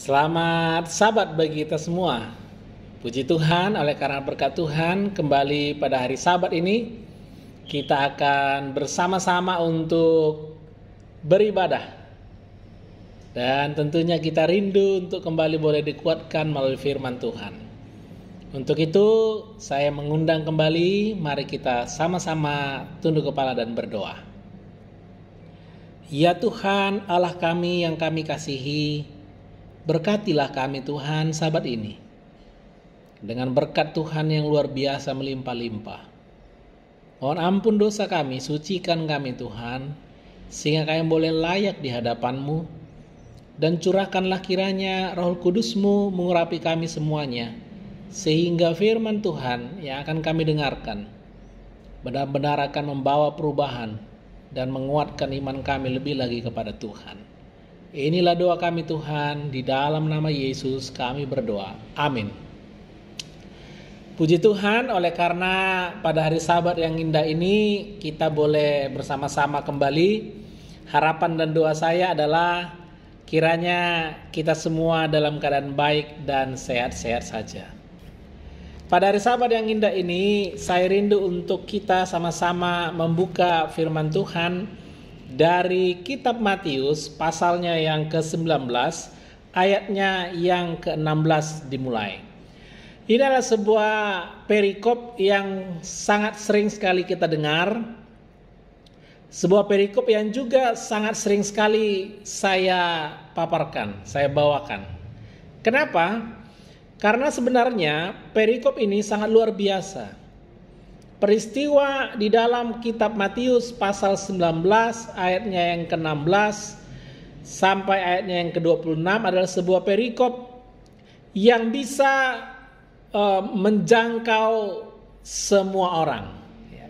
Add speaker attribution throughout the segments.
Speaker 1: Selamat Sabat bagi kita semua. Puji Tuhan, oleh karena berkat Tuhan, kembali pada hari Sabat ini kita akan bersama-sama untuk beribadah. Dan tentunya kita rindu untuk kembali boleh dikuatkan melalui firman Tuhan. Untuk itu saya mengundang kembali, mari kita sama-sama tunduk kepala dan berdoa. Ya Tuhan, Allah kami yang kami kasihi, berkatilah kami Tuhan Sabat ini dengan berkat Tuhan yang luar biasa melimpah-limpah. Mohon ampun dosa kami, sucikan kami Tuhan, sehingga kami boleh layak di hadapan-Mu, dan curahkanlah kiranya Roh Kudus-Mu mengurapi kami semuanya, sehingga firman Tuhan yang akan kami dengarkan benar-benar akan membawa perubahan dan menguatkan iman kami lebih lagi kepada Tuhan. Inilah doa kami Tuhan, di dalam nama Yesus kami berdoa. Amin. Puji Tuhan, oleh karena pada hari Sabat yang indah ini kita boleh bersama-sama kembali. Harapan dan doa saya adalah kiranya kita semua dalam keadaan baik dan sehat-sehat saja. Pada hari Sabat yang indah ini, saya rindu untuk kita sama-sama membuka firman Tuhan dari kitab Matius pasalnya yang ke-19 ayatnya yang ke-16 dimulai. Ini adalah sebuah perikop yang sangat sering sekali kita dengar. Sebuah perikop yang juga sangat sering sekali saya paparkan, saya bawakan. Kenapa? Karena sebenarnya perikop ini sangat luar biasa. Peristiwa di dalam kitab Matius pasal 19 ayatnya yang ke-16 sampai ayatnya yang ke-26 adalah sebuah perikop yang bisa menjangkau semua orang.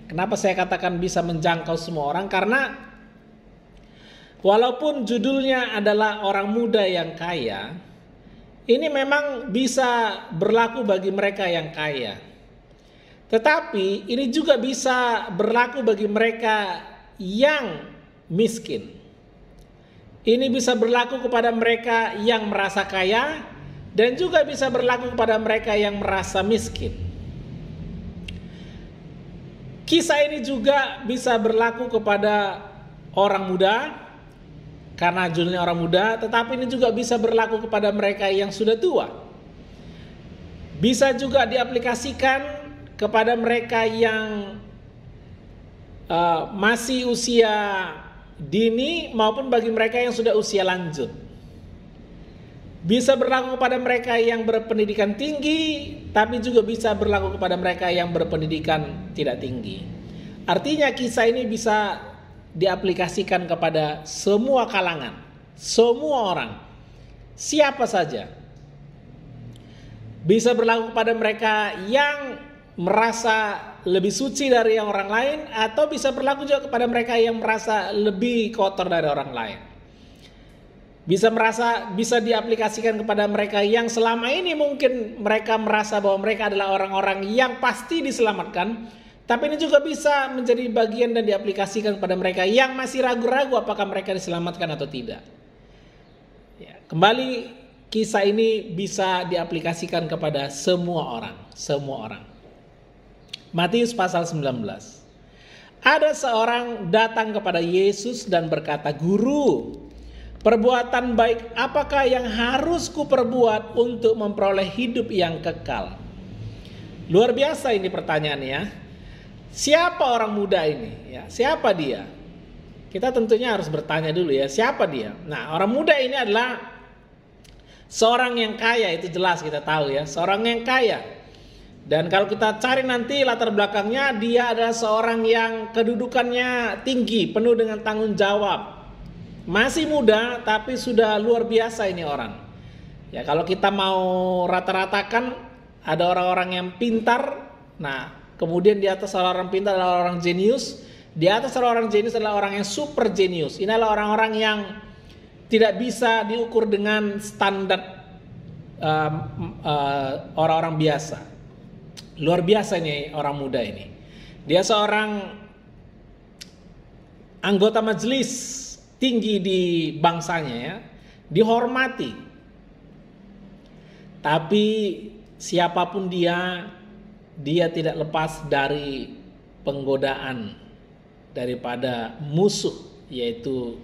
Speaker 1: Kenapa saya katakan bisa menjangkau semua orang? Karena walaupun judulnya adalah orang muda yang kaya, ini memang bisa berlaku bagi mereka yang kaya. Tetapi ini juga bisa berlaku bagi mereka yang miskin. Ini bisa berlaku kepada mereka yang merasa kaya dan juga bisa berlaku kepada mereka yang merasa miskin. Kisah ini juga bisa berlaku kepada orang muda karena judulnya orang muda, tetapi ini juga bisa berlaku kepada mereka yang sudah tua. Bisa juga diaplikasikan kepada mereka yang masih usia dini maupun bagi mereka yang sudah usia lanjut. Bisa berlaku kepada mereka yang berpendidikan tinggi, tapi juga bisa berlaku kepada mereka yang berpendidikan tidak tinggi. Artinya kisah ini bisa diaplikasikan kepada semua kalangan, semua orang, siapa saja. Bisa berlaku kepada mereka yang merasa lebih suci dari yang orang lain, atau bisa berlaku juga kepada mereka yang merasa lebih kotor dari orang lain. Bisa diaplikasikan kepada mereka yang selama ini mungkin mereka merasa bahwa mereka adalah orang-orang yang pasti diselamatkan, tapi ini juga bisa menjadi bagian dan diaplikasikan kepada mereka yang masih ragu-ragu apakah mereka diselamatkan atau tidak. Kembali, kisah ini bisa diaplikasikan kepada semua orang, semua orang. Matius pasal 19. Ada seorang datang kepada Yesus dan berkata, "Guru, perbuatan baik apakah yang harus kuperbuat untuk memperoleh hidup yang kekal?" Luar biasa ini pertanyaannya. Siapa orang muda ini? Siapa dia? Kita tentunya harus bertanya dulu siapa dia? Nah, orang muda ini adalah seorang yang kaya, itu jelas kita tahu seorang yang kaya. Dan kalau kita cari nanti latar belakangnya, dia adalah seorang yang kedudukannya tinggi, penuh dengan tanggung jawab. Masih muda tapi sudah luar biasa ini orang. Kalau kita mau rata-ratakan, ada orang-orang yang pintar. Nah, kemudian di atas orang pintar adalah orang jenius. Di atas orang jenius adalah orang yang super jenius. Ini adalah orang-orang yang tidak bisa diukur dengan standar orang-orang biasa. Luar biasa ini orang muda ini. Dia seorang anggota majelis tinggi di bangsanya, dihormati. Tapi siapapun dia tidak lepas dari penggodaan daripada musuh, yaitu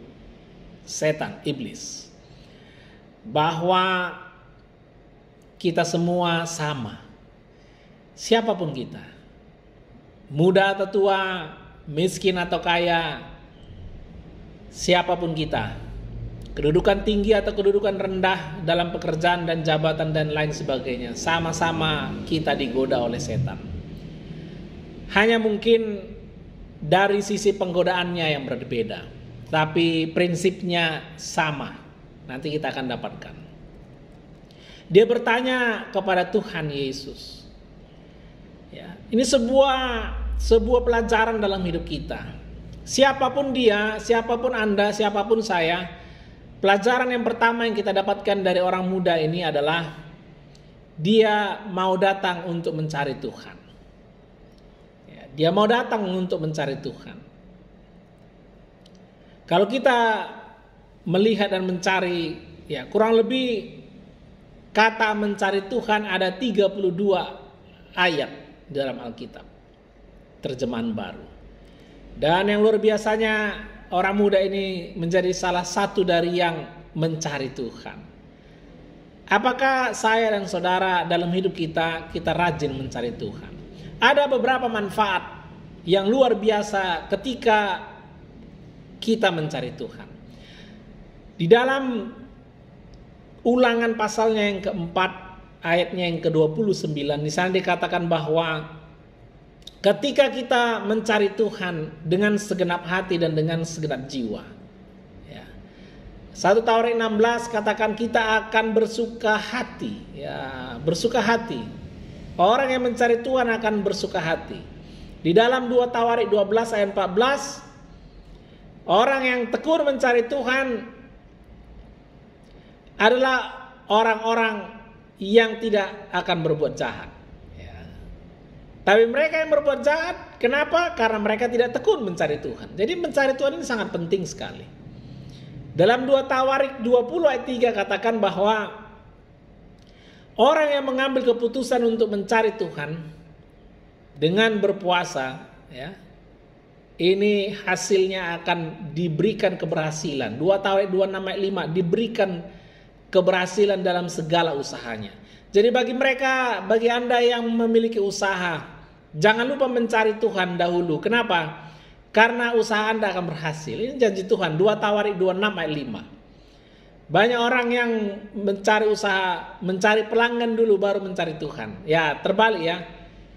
Speaker 1: setan, iblis. Bahwa kita semua sama, siapapun kita, muda atau tua, miskin atau kaya, siapapun kita, kedudukan tinggi atau kedudukan rendah dalam pekerjaan dan jabatan dan lain sebagainya, sama-sama kita digoda oleh setan. Hanya mungkin dari sisi penggodaannya yang berbeda, tapi prinsipnya sama. Nanti kita akan dapatkan. Dia bertanya kepada Tuhan Yesus. Ya, ini sebuah pelajaran dalam hidup kita. Siapapun dia, siapapun Anda, siapapun saya, pelajaran yang pertama yang kita dapatkan dari orang muda ini adalah dia mau datang untuk mencari Tuhan. Ya, dia mau datang untuk mencari Tuhan. Kalau kita melihat dan mencari, ya kurang lebih kata mencari Tuhan ada 32 ayat dalam Alkitab, terjemahan baru. Dan yang luar biasanya, orang muda ini menjadi salah satu dari yang mencari Tuhan. Apakah saya dan saudara dalam hidup kita rajin mencari Tuhan? Ada beberapa manfaat yang luar biasa ketika kita mencari Tuhan. Di dalam Ulangan pasalnya yang keempat, ayatnya yang ke-29, di sana dikatakan bahwa ketika kita mencari Tuhan dengan segenap hati dan dengan segenap jiwa, ya. 1 Tawarik 16 katakan kita akan bersuka hati, ya, bersuka hati. Orang yang mencari Tuhan akan bersuka hati. Di dalam 2 Tawarik 12 ayat 14, orang yang tekun mencari Tuhan adalah orang-orang yang tidak akan berbuat jahat. Ya. Tapi mereka yang berbuat jahat, kenapa? Karena mereka tidak tekun mencari Tuhan. Jadi mencari Tuhan ini sangat penting sekali. Dalam 2 Tawarik 20 ayat 3 katakan bahwa orang yang mengambil keputusan untuk mencari Tuhan dengan berpuasa, ya, ini hasilnya akan diberikan keberhasilan. 2 Tawarik 26 ayat 5 diberikan keberhasilan dalam segala usahanya. Jadi bagi Anda yang memiliki usaha, jangan lupa mencari Tuhan dahulu. Kenapa? Karena usaha Anda akan berhasil. Ini janji Tuhan, 2 Tawarik 26 ayat 5. Banyak orang yang mencari usaha, mencari pelanggan dulu baru mencari Tuhan. Ya, terbalik ya.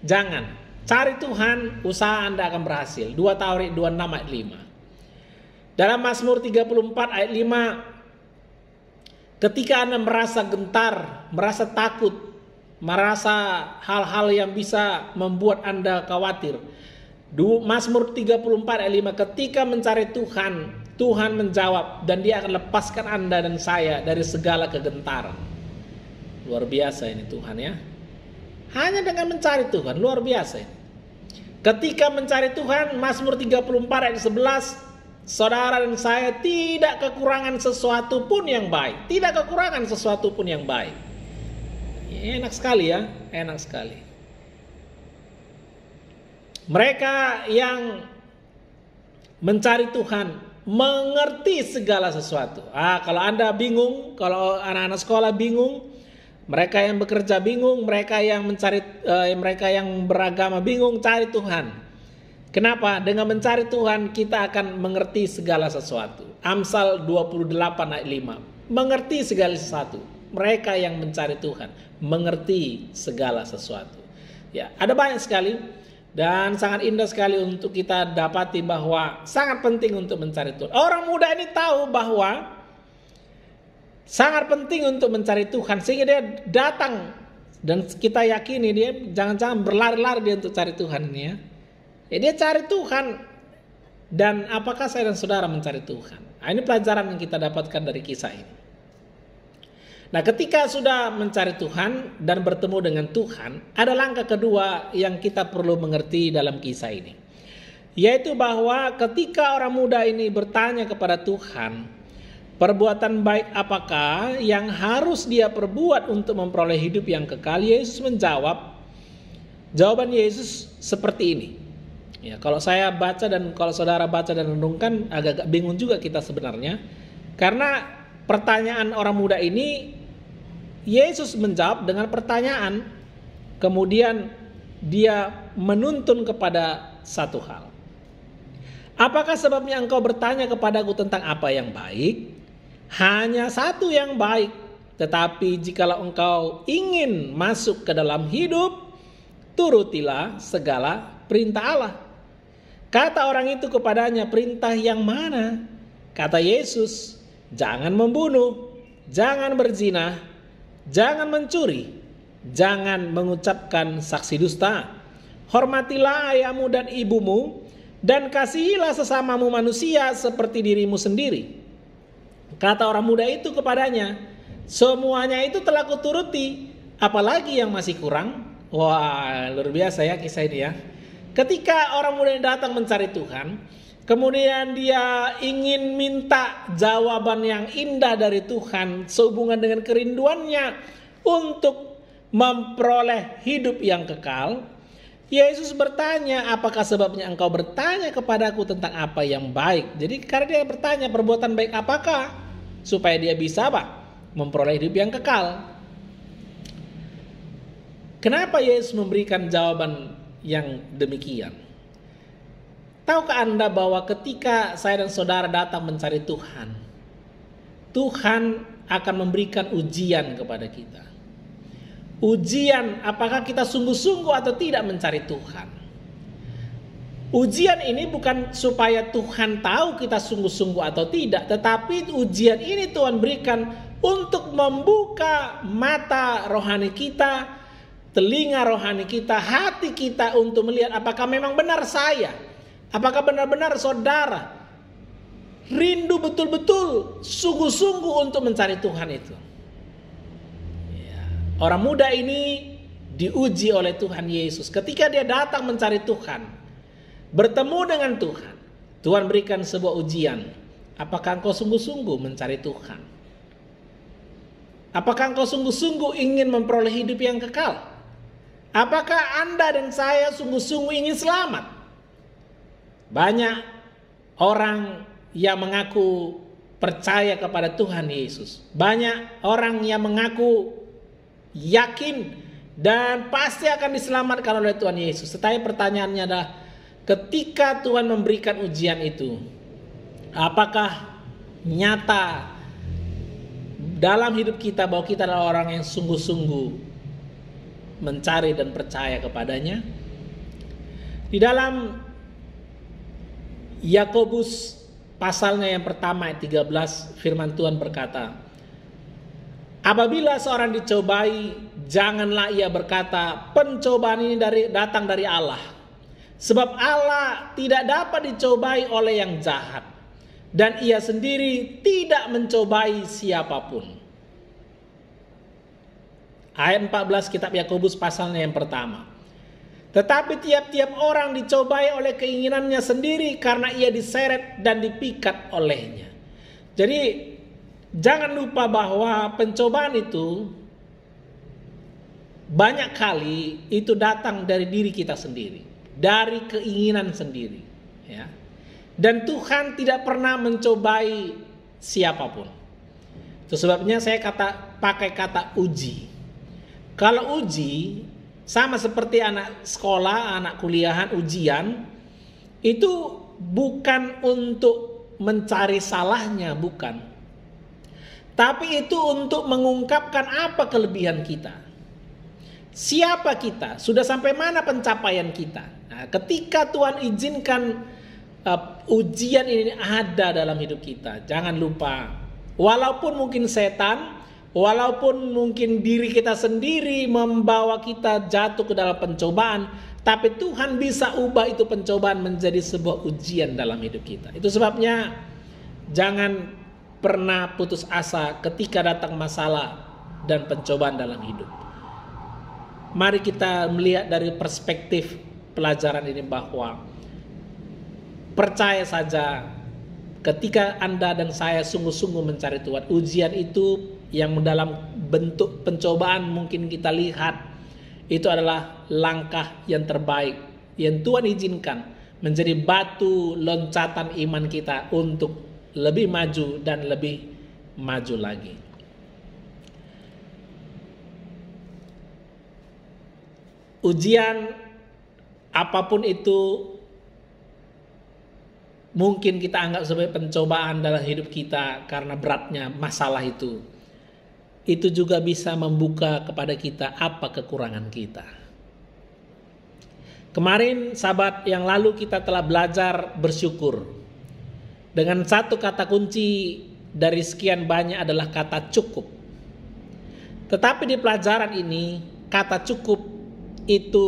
Speaker 1: Jangan. Cari Tuhan, usaha Anda akan berhasil. 2 Tawarik 26 ayat 5. Dalam Mazmur 34 ayat 5, ketika Anda merasa gentar, merasa takut, merasa hal-hal yang bisa membuat Anda khawatir, Mazmur 34 ayat 5, ketika mencari Tuhan, Tuhan menjawab dan Dia akan lepaskan Anda dan saya dari segala kegentaran. Luar biasa ini Tuhan, ya. Hanya dengan mencari Tuhan, luar biasa ini. Ketika mencari Tuhan, Mazmur 34 ayat 11, saudara dan saya tidak kekurangan sesuatu pun yang baik. Tidak kekurangan sesuatu pun yang baik. Enak sekali ya, enak sekali. Mereka yang mencari Tuhan mengerti segala sesuatu. Kalau Anda bingung, kalau anak-anak sekolah bingung, mereka yang bekerja bingung, mereka yang beragama bingung, cari Tuhan. Kenapa? Dengan mencari Tuhan kita akan mengerti segala sesuatu. Amsal 28 ayat 5. Mengerti segala sesuatu. Mereka yang mencari Tuhan mengerti segala sesuatu. Ya, ada banyak sekali dan sangat indah sekali untuk kita dapati bahwa sangat penting untuk mencari Tuhan. Orang muda ini tahu bahwa sangat penting untuk mencari Tuhan sehingga dia datang, dan kita yakini dia jangan-jangan berlari-lari dia untuk cari Tuhan ini, ya. Ya, dia cari Tuhan. Dan apakah saya dan saudara mencari Tuhan? Nah, ini pelajaran yang kita dapatkan dari kisah ini. Nah, ketika sudah mencari Tuhan dan bertemu dengan Tuhan, ada langkah kedua yang kita perlu mengerti dalam kisah ini, yaitu bahwa ketika orang muda ini bertanya kepada Tuhan, Perbuatan baik apakah yang harus dia perbuat untuk memperoleh hidup yang kekal? Yesus menjawab, jawaban Yesus seperti ini. Ya, kalau saya baca dan kalau saudara baca dan renungkan, agak-agak bingung juga kita sebenarnya. Karena pertanyaan orang muda ini, Yesus menjawab dengan pertanyaan. Kemudian dia menuntun kepada satu hal. Apakah sebabnya engkau bertanya kepadaku tentang apa yang baik? Hanya satu yang baik. Tetapi jikalau engkau ingin masuk ke dalam hidup, turutilah segala perintah Allah. Kata orang itu kepadanya, perintah yang mana? Kata Yesus, jangan membunuh, jangan berzina, jangan mencuri, jangan mengucapkan saksi dusta. Hormatilah ayahmu dan ibumu, dan kasihilah sesamamu manusia seperti dirimu sendiri. Kata orang muda itu kepadanya, semuanya itu telah kuturuti, apalagi yang masih kurang? Wah, luar biasa ya kisah ini ya. Ketika orang muda yang datang mencari Tuhan, kemudian dia ingin minta jawaban yang indah dari Tuhan sehubungan dengan kerinduannya untuk memperoleh hidup yang kekal. Yesus bertanya, apakah sebabnya engkau bertanya kepadaku tentang apa yang baik? Jadi karena dia bertanya perbuatan baik apakah? Supaya dia bisa memperoleh hidup yang kekal. Kenapa Yesus memberikan jawaban yang demikian? Tahukah Anda bahwa ketika saya dan saudara datang mencari Tuhan, Tuhan akan memberikan ujian kepada kita. Ujian apakah kita sungguh-sungguh atau tidak mencari Tuhan. Ujian ini bukan supaya Tuhan tahu kita sungguh-sungguh atau tidak, tetapi ujian ini Tuhan berikan untuk membuka mata rohani kita, telinga rohani kita, hati kita untuk melihat apakah memang benar saya, apakah benar-benar saudara rindu betul-betul sungguh-sungguh untuk mencari Tuhan itu. Orang muda ini diuji oleh Tuhan Yesus ketika dia datang mencari Tuhan. Bertemu dengan Tuhan, Tuhan berikan sebuah ujian. Apakah engkau sungguh-sungguh mencari Tuhan? Apakah engkau sungguh-sungguh ingin memperoleh hidup yang kekal? Apakah Anda dan saya sungguh-sungguh ingin selamat? Banyak orang yang mengaku percaya kepada Tuhan Yesus. Banyak orang yang mengaku yakin dan pasti akan diselamatkan oleh Tuhan Yesus. Tetapi pertanyaannya adalah, ketika Tuhan memberikan ujian itu, apakah nyata dalam hidup kita bahwa kita adalah orang yang sungguh-sungguh mencari dan percaya kepadanya? Di dalam Yakobus pasalnya yang pertama ayat 13, firman Tuhan berkata, apabila seorang dicobai, janganlah ia berkata, pencobaan ini datang dari Allah. Sebab Allah tidak dapat dicobai oleh yang jahat, dan ia sendiri tidak mencobai siapapun. Ayat 14 kitab Yakobus pasalnya yang pertama. Tetapi tiap-tiap orang dicobai oleh keinginannya sendiri karena ia diseret dan dipikat olehnya. Jadi jangan lupa bahwa pencobaan itu banyak kali itu datang dari diri kita sendiri, dari keinginan sendiri, ya. Dan Tuhan tidak pernah mencobai siapapun. Itu sebabnya saya pakai kata uji. Kalau uji sama seperti anak sekolah, anak kuliahan, ujian itu bukan untuk mencari salahnya, bukan. Tapi itu untuk mengungkapkan apa kelebihan kita. Siapa kita? Sudah sampai mana pencapaian kita? Nah, ketika Tuhan izinkan ujian ini ada dalam hidup kita, jangan lupa, walaupun mungkin setan, walaupun mungkin diri kita sendiri membawa kita jatuh ke dalam pencobaan, tapi Tuhan bisa ubah itu pencobaan menjadi sebuah ujian dalam hidup kita. Itu sebabnya jangan pernah putus asa ketika datang masalah dan pencobaan dalam hidup. Mari kita melihat dari perspektif pelajaran ini bahwa percaya saja Ketika Anda dan saya sungguh-sungguh mencari Tuhan, ujian itu yang dalam bentuk pencobaan mungkin kita lihat, itu adalah langkah yang terbaik yang Tuhan izinkan menjadi batu loncatan iman kita untuk lebih maju dan lebih maju lagi. Ujian apapun itu mungkin kita anggap sebagai pencobaan dalam hidup kita karena beratnya masalah itu. Itu juga bisa membuka kepada kita apa kekurangan kita. Kemarin sahabat yang lalu kita telah belajar bersyukur. Dengan satu kata kunci dari sekian banyak adalah kata cukup. Tetapi di pelajaran ini kata cukup itu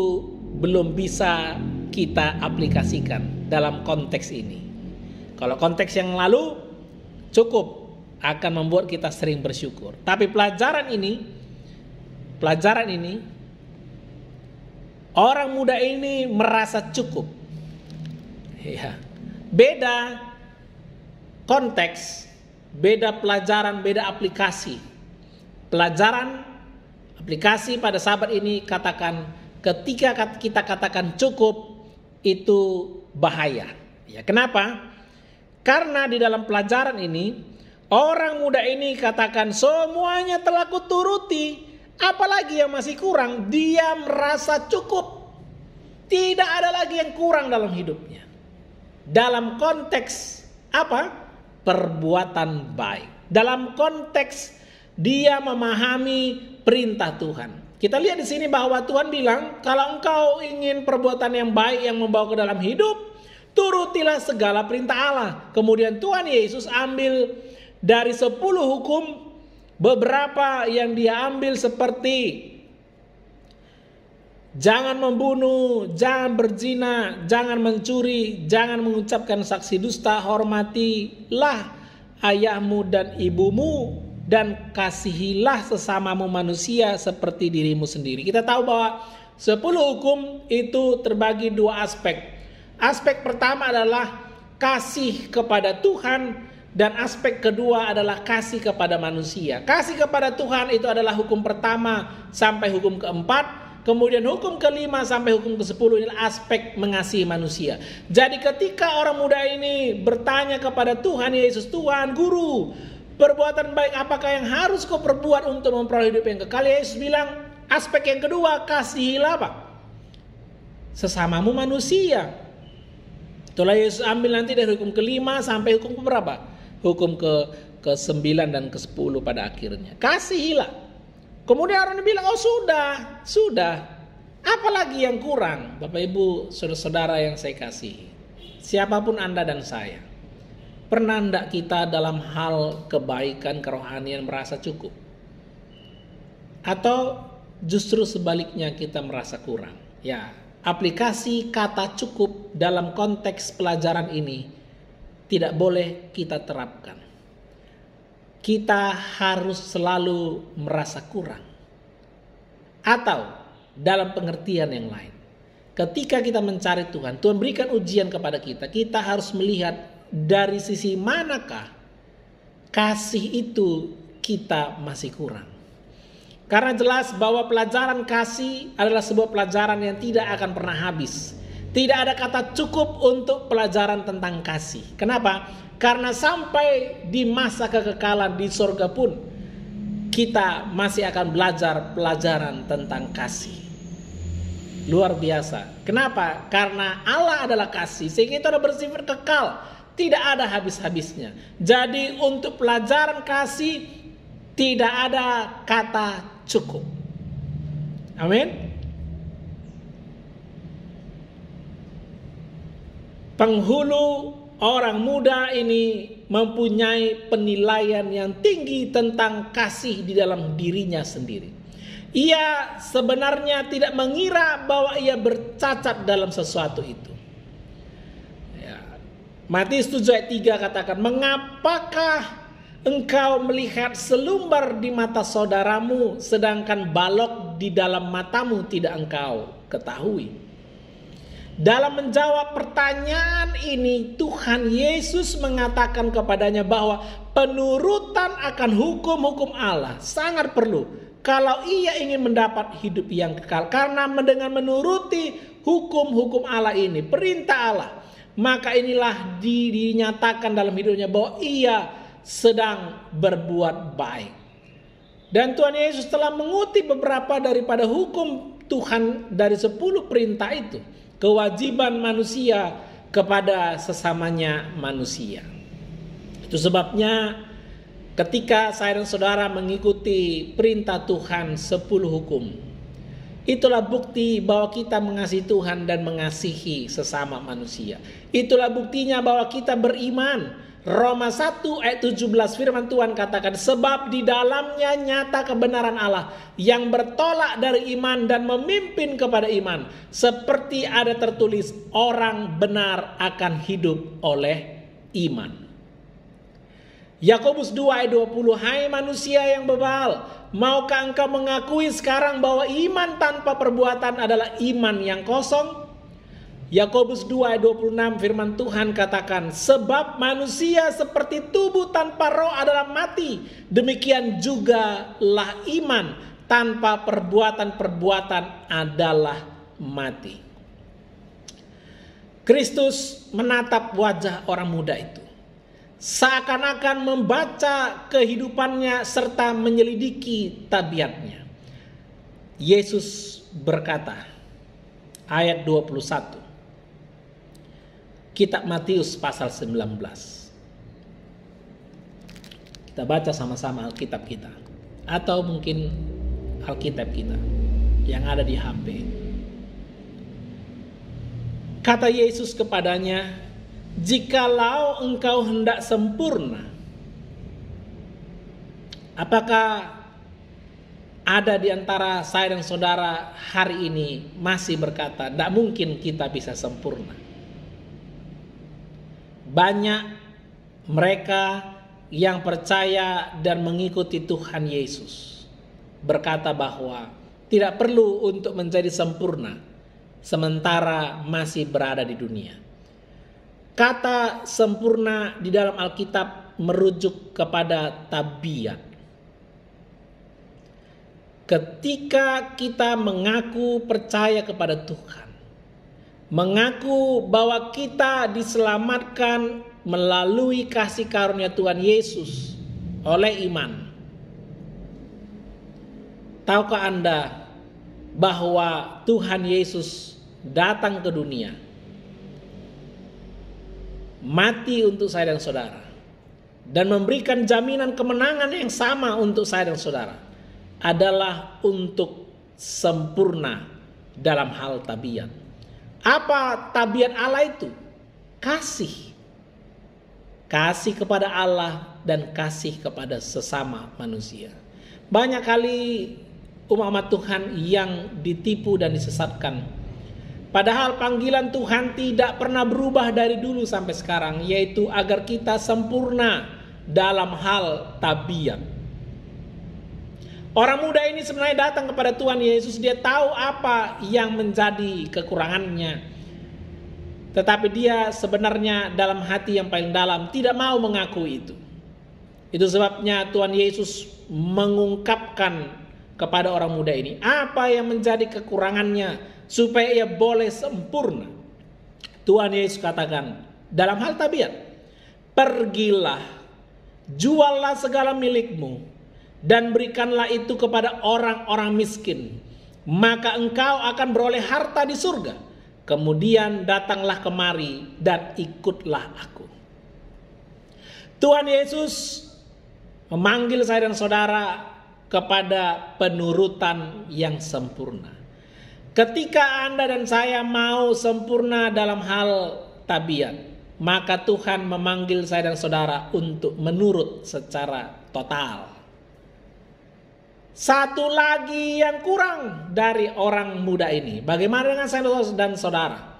Speaker 1: belum bisa kita aplikasikan dalam konteks ini. Kalau konteks yang lalu cukup akan membuat kita sering bersyukur. Tapi pelajaran ini orang muda ini merasa cukup. Ya. Beda konteks, beda pelajaran, beda aplikasi. Pelajaran aplikasi pada sahabat ini katakan ketika kita katakan cukup itu bahaya. Ya, kenapa? Karena di dalam pelajaran ini orang muda ini katakan semuanya telah kuturuti, apalagi yang masih kurang. Dia merasa cukup. Tidak ada lagi yang kurang dalam hidupnya. Dalam konteks apa? Perbuatan baik. Dalam konteks dia memahami perintah Tuhan. Kita lihat di sini bahwa Tuhan bilang, kalau engkau ingin perbuatan yang baik yang membawa ke dalam hidup, turutilah segala perintah Allah. Kemudian Tuhan Yesus ambil dari 10 hukum, beberapa yang dia ambil seperti jangan membunuh, jangan berzina, jangan mencuri, jangan mengucapkan saksi dusta, hormatilah ayahmu dan ibumu, dan kasihilah sesamamu manusia seperti dirimu sendiri. Kita tahu bahwa 10 hukum itu terbagi 2 aspek. Aspek pertama adalah kasih kepada Tuhan, dan aspek kedua adalah kasih kepada manusia. Kasih kepada Tuhan itu adalah hukum pertama sampai hukum keempat. Kemudian hukum kelima sampai hukum ke-10 adalah aspek mengasihi manusia. Jadi ketika orang muda ini bertanya kepada Tuhan Yesus, Tuhan Guru, perbuatan baik apakah yang harus kau perbuat untuk memperoleh hidup yang kekal? Yesus bilang, aspek yang kedua, kasihilah apa? Sesamamu manusia. Itulah Yesus ambil nanti dari hukum kelima sampai hukum ke berapa? Hukum ke-9 dan ke-10 pada akhirnya. Kasihilah. Kemudian orang bilang, oh sudah. Apalagi yang kurang? Bapak Ibu, saudara-saudara yang saya kasihi. Siapapun Anda dan saya. Pernah enggak kita dalam hal kebaikan kerohanian merasa cukup? Atau justru sebaliknya kita merasa kurang? Ya. Aplikasi kata cukup dalam konteks pelajaran ini tidak boleh kita terapkan. Kita harus selalu merasa kurang. Atau dalam pengertian yang lain, ketika kita mencari Tuhan, Tuhan berikan ujian kepada kita, kita harus melihat dari sisi manakah kasih itu kita masih kurang. Karena jelas bahwa pelajaran kasih adalah sebuah pelajaran yang tidak akan pernah habis. Tidak ada kata cukup untuk pelajaran tentang kasih. Kenapa? Karena sampai di masa kekekalan di surga pun kita masih akan belajar pelajaran tentang kasih. Luar biasa. Kenapa? Karena Allah adalah kasih, sehingga itu adalah bersifat kekal. Tidak ada habis-habisnya. Jadi untuk pelajaran kasih tidak ada kata cukup. Amin. Penghulu orang muda ini mempunyai penilaian yang tinggi tentang kasih di dalam dirinya sendiri. Ia sebenarnya tidak mengira bahwa ia bercacat dalam sesuatu itu. Matius 7 ayat 3 katakan, mengapakah engkau melihat selumbar di mata saudaramu, sedangkan balok di dalam matamu tidak engkau ketahui? Dalam menjawab pertanyaan ini, Tuhan Yesus mengatakan kepadanya bahwa penurutan akan hukum-hukum Allah sangat perlu kalau ia ingin mendapat hidup yang kekal. Karena dengan menuruti hukum-hukum Allah ini, perintah Allah, maka inilah dinyatakan dalam hidupnya bahwa ia sedang berbuat baik. Dan Tuhan Yesus telah mengutip beberapa daripada hukum Tuhan dari 10 perintah itu. Kewajiban manusia kepada sesamanya manusia. Itu sebabnya ketika saya dan saudara mengikuti perintah Tuhan 10 hukum, itulah bukti bahwa kita mengasihi Tuhan dan mengasihi sesama manusia. Itulah buktinya bahwa kita beriman. Roma 1 ayat 17 firman Tuhan katakan, sebab di dalamnya nyata kebenaran Allah yang bertolak dari iman dan memimpin kepada iman. Seperti ada tertulis, orang benar akan hidup oleh iman. Yakobus 2 ayat 20, hai manusia yang bebal, maukah engkau mengakui sekarang bahwa iman tanpa perbuatan adalah iman yang kosong? Yakobus 2 ayat 26 firman Tuhan katakan, sebab manusia seperti tubuh tanpa roh adalah mati, demikian juga lah iman tanpa perbuatan-perbuatan adalah mati. Kristus menatap wajah orang muda itu, seakan-akan membaca kehidupannya serta menyelidiki tabiatnya. Yesus berkata, ayat 21, Kitab Matius pasal 19. Kita baca sama-sama Alkitab kita, atau mungkin Alkitab kita yang ada di HP. Kata Yesus kepadanya, jikalau engkau hendak sempurna. Apakah ada di antara saya dan saudara hari ini masih berkata, tidak mungkin kita bisa sempurna? Banyak mereka yang percaya dan mengikuti Tuhan Yesus berkata bahwa tidak perlu untuk menjadi sempurna sementara masih berada di dunia. Kata sempurna di dalam Alkitab merujuk kepada tabiat. Ketika kita mengaku percaya kepada Tuhan, mengaku bahwa kita diselamatkan melalui kasih karunia Tuhan Yesus oleh iman. Tahukah Anda bahwa Tuhan Yesus datang ke dunia, mati untuk saya dan saudara, dan memberikan jaminan kemenangan yang sama untuk saya dan saudara, adalah untuk sempurna dalam hal tabiat. Apa tabiat Allah itu? Kasih. Kasih kepada Allah dan kasih kepada sesama manusia. Banyak kali umat Tuhan yang ditipu dan disesatkan. Padahal panggilan Tuhan tidak pernah berubah dari dulu sampai sekarang, yaitu agar kita sempurna dalam hal tabiat. Orang muda ini sebenarnya datang kepada Tuhan Yesus, dia tahu apa yang menjadi kekurangannya. Tetapi dia sebenarnya dalam hati yang paling dalam tidak mau mengakui itu. Itu sebabnya Tuhan Yesus mengungkapkan kepada orang muda ini apa yang menjadi kekurangannya supaya ia boleh sempurna. Tuhan Yesus katakan dalam hal tabiat, pergilah, juallah segala milikmu, dan berikanlah itu kepada orang-orang miskin, maka engkau akan beroleh harta di surga. Kemudian datanglah kemari dan ikutlah aku. Tuhan Yesus memanggil saya dan saudara kepada penurutan yang sempurna. Ketika Anda dan saya mau sempurna dalam hal tabiat, maka Tuhan memanggil saya dan saudara untuk menurut secara total. Satu lagi yang kurang dari orang muda ini. Bagaimana dengan saya dan saudara?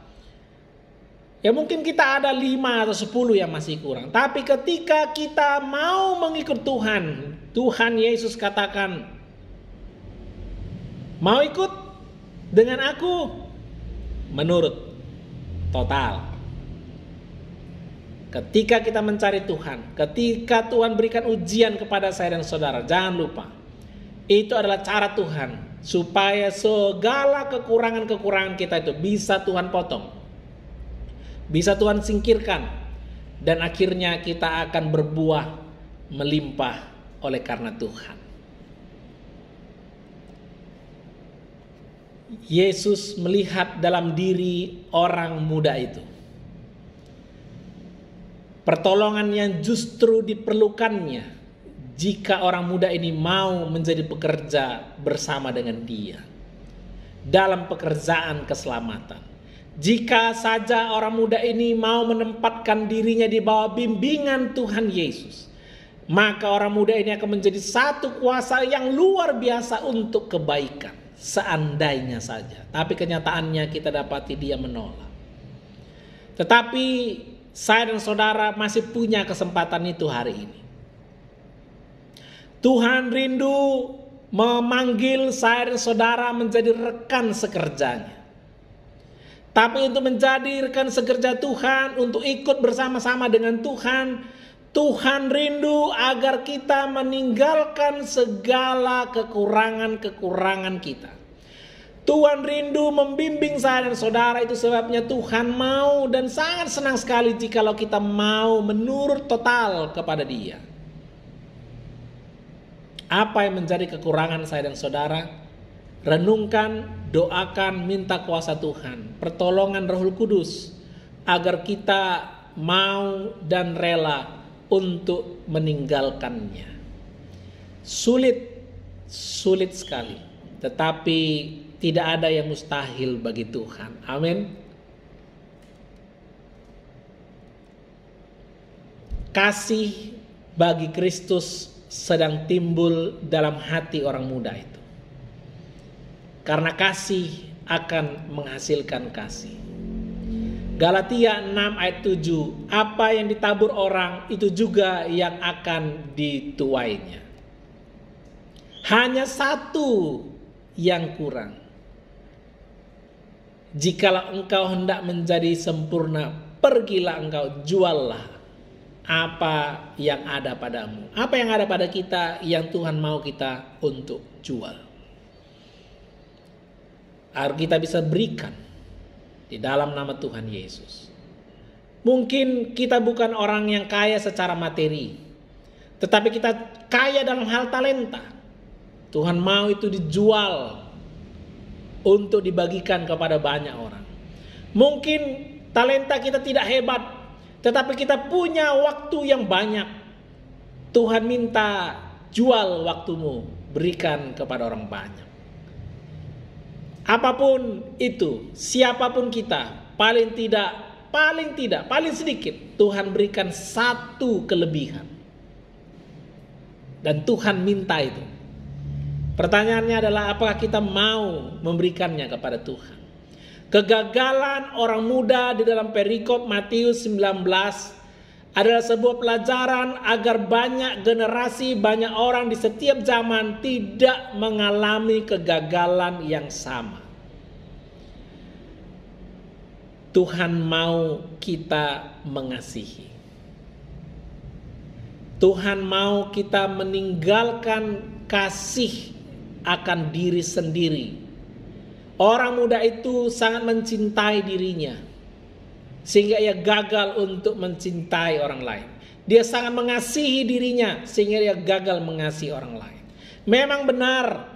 Speaker 1: Ya mungkin kita ada 5 atau 10 yang masih kurang. Tapi ketika kita mau mengikut Tuhan, Tuhan Yesus katakan, mau ikut dengan aku? Menurut. total. Ketika kita mencari Tuhan, ketika Tuhan berikan ujian kepada saya dan saudara, jangan lupa, itu adalah cara Tuhan supaya segala kekurangan-kekurangan kita itu bisa Tuhan potong, bisa Tuhan singkirkan, dan akhirnya kita akan berbuah melimpah oleh karena Tuhan. Yesus melihat dalam diri orang muda itu pertolongan yang justru diperlukannya jika orang muda ini mau menjadi pekerja bersama dengan dia dalam pekerjaan keselamatan. Jika saja orang muda ini mau menempatkan dirinya di bawah bimbingan Tuhan Yesus, maka orang muda ini akan menjadi satu kuasa yang luar biasa untuk kebaikan. Seandainya saja. Tapi kenyataannya kita dapati dia menolak. Tetapi saya dan saudara masih punya kesempatan itu hari ini. Tuhan rindu memanggil saya dan saudara menjadi rekan sekerjanya. Tapi untuk menjadi rekan sekerja Tuhan, untuk ikut bersama-sama dengan Tuhan, Tuhan rindu agar kita meninggalkan segala kekurangan-kekurangan kita. Tuhan rindu membimbing saya dan saudara, itu sebabnya Tuhan mau dan sangat senang sekali jikalau kita mau menurut total kepada Dia. Apa yang menjadi kekurangan saya dan saudara? Renungkan, doakan, minta kuasa Tuhan, pertolongan Roh Kudus agar kita mau dan rela untuk meninggalkannya. Sulit sekali, tetapi tidak ada yang mustahil bagi Tuhan. Amin. Kasih bagi Kristus sedang timbul dalam hati orang muda itu. Karena kasih akan menghasilkan kasih. Galatia 6 ayat 7, apa yang ditabur orang itu juga yang akan dituainya. Hanya satu yang kurang. Jikalau engkau hendak menjadi sempurna, pergilah engkau, juallah apa yang ada padamu. Apa yang ada pada kita yang Tuhan mau kita untuk jual, agar kita bisa berikan di dalam nama Tuhan Yesus. Mungkin kita bukan orang yang kaya secara materi, tetapi kita kaya dalam hal talenta. Tuhan mau itu dijual untuk dibagikan kepada banyak orang. Mungkin talenta kita tidak hebat, tetapi kita punya waktu yang banyak. Tuhan minta, jual waktumu, berikan kepada orang banyak. Apapun itu, siapapun kita, paling sedikit Tuhan berikan satu kelebihan. Dan Tuhan minta itu. Pertanyaannya adalah apakah kita mau memberikannya kepada Tuhan? Kegagalan orang muda di dalam perikop Matius 19 adalah sebuah pelajaran agar banyak generasi, banyak orang di setiap zaman tidak mengalami kegagalan yang sama. Tuhan mau kita mengasihi. Tuhan mau kita meninggalkan kasih akan diri sendiri. Orang muda itu sangat mencintai dirinya, sehingga ia gagal untuk mencintai orang lain. Dia sangat mengasihi dirinya, sehingga dia gagal mengasihi orang lain. Memang benar,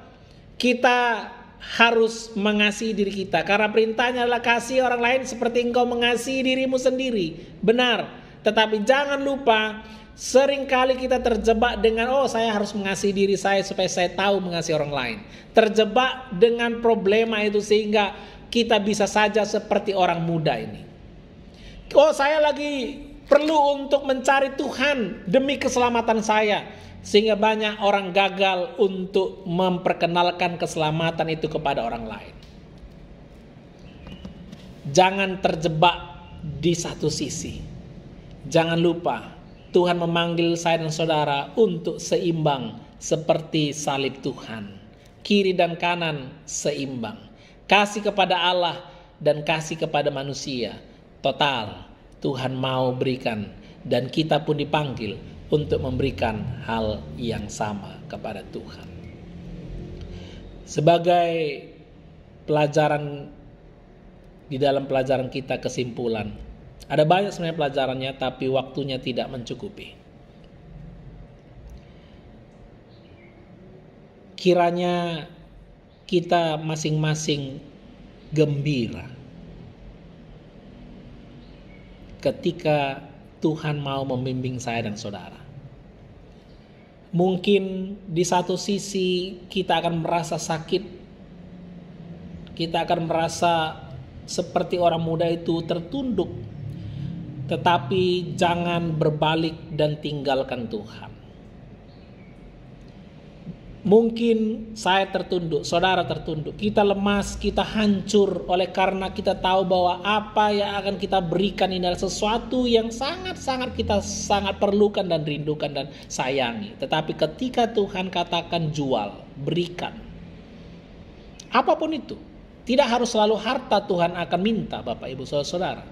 Speaker 1: kita harus mengasihi diri kita, karena perintahnya adalah kasih orang lain seperti engkau mengasihi dirimu sendiri. Benar, tetapi jangan lupa, seringkali kita terjebak dengan saya harus mengasihi diri saya supaya saya tahu mengasihi orang lain. Terjebak dengan problema itu sehingga kita bisa saja seperti orang muda ini. Saya lagi perlu untuk mencari Tuhan demi keselamatan saya, sehingga banyak orang gagal untuk memperkenalkan keselamatan itu kepada orang lain. Jangan terjebak di satu sisi. Jangan lupa, Tuhan memanggil saya dan saudara untuk seimbang seperti salib Tuhan. Kiri dan kanan seimbang. Kasih kepada Allah dan kasih kepada manusia. total Tuhan mau berikan, dan kita pun dipanggil untuk memberikan hal yang sama kepada Tuhan. Sebagai pelajaran di dalam pelajaran kita kesimpulan, ada banyak sebenarnya pelajarannya, tapi waktunya tidak mencukupi. Kiranya kita masing-masing gembira ketika Tuhan mau membimbing saya dan saudara. Mungkin di satu sisi kita akan merasa sakit, kita akan merasa seperti orang muda itu tertunduk, tetapi jangan berbalik dan tinggalkan Tuhan. Mungkin saya tertunduk, saudara tertunduk, kita lemas, kita hancur oleh karena kita tahu bahwa apa yang akan kita berikan ini adalah sesuatu yang sangat-sangat kita sangat perlukan dan rindukan dan sayangi. Tetapi ketika Tuhan katakan jual, berikan, apapun itu, tidak harus selalu harta Tuhan akan minta, Bapak Ibu Saudara.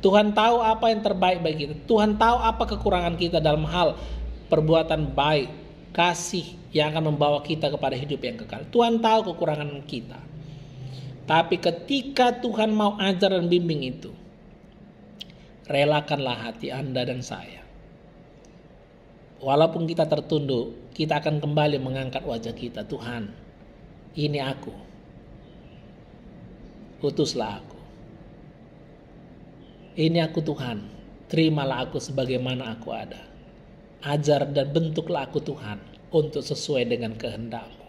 Speaker 1: Tuhan tahu apa yang terbaik bagi kita. Tuhan tahu apa kekurangan kita dalam hal perbuatan baik, kasih yang akan membawa kita kepada hidup yang kekal. Tuhan tahu kekurangan kita. Tapi ketika Tuhan mau ajar dan bimbing itu, relakanlah hati Anda dan saya. Walaupun kita tertunduk, kita akan kembali mengangkat wajah kita. Tuhan, ini aku. Utuslah aku. Ini aku Tuhan. Terimalah aku sebagaimana aku ada. Ajar dan bentuklah aku Tuhan untuk sesuai dengan kehendak-Mu.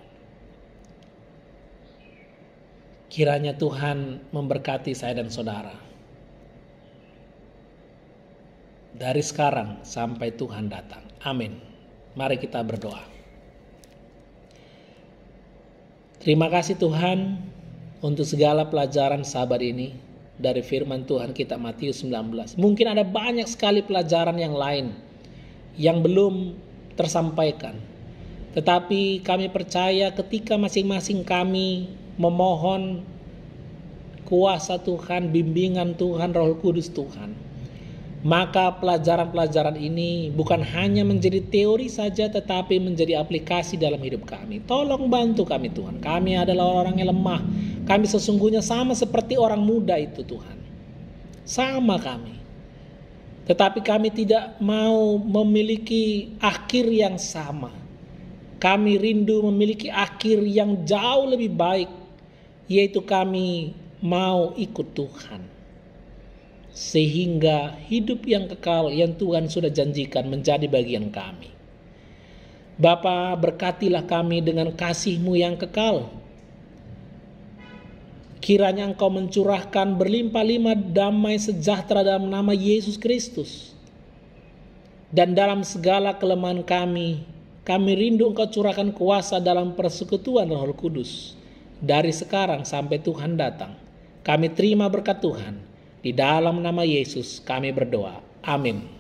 Speaker 1: Kiranya Tuhan memberkati saya dan saudara dari sekarang sampai Tuhan datang. Amin. Mari kita berdoa. Terima kasih Tuhan untuk segala pelajaran sahabat ini dari firman Tuhan kita Matius 19. Mungkin ada banyak sekali pelajaran yang lain yang belum tersampaikan. Tetapi kami percaya ketika masing-masing kami memohon kuasa Tuhan, bimbingan Tuhan, Roh Kudus Tuhan, maka pelajaran-pelajaran ini bukan hanya menjadi teori saja, tetapi menjadi aplikasi dalam hidup kami. Tolong bantu kami Tuhan. Kami adalah orang yang lemah. Kami sesungguhnya sama seperti orang muda itu Tuhan. Sama kami. Tetapi kami tidak mau memiliki akhir yang sama. Kami rindu memiliki akhir yang jauh lebih baik, yaitu kami mau ikut Tuhan. Sehingga hidup yang kekal yang Tuhan sudah janjikan menjadi bagian kami. Bapa, berkatilah kami dengan kasih-Mu yang kekal. Kiranya Engkau mencurahkan berlimpah-limpah damai sejahtera dalam nama Yesus Kristus. Dan dalam segala kelemahan kami rindu Engkau curahkan kuasa dalam persekutuan Roh Kudus. Dari sekarang sampai Tuhan datang, kami terima berkat Tuhan. Di dalam nama Yesus kami berdoa. Amin.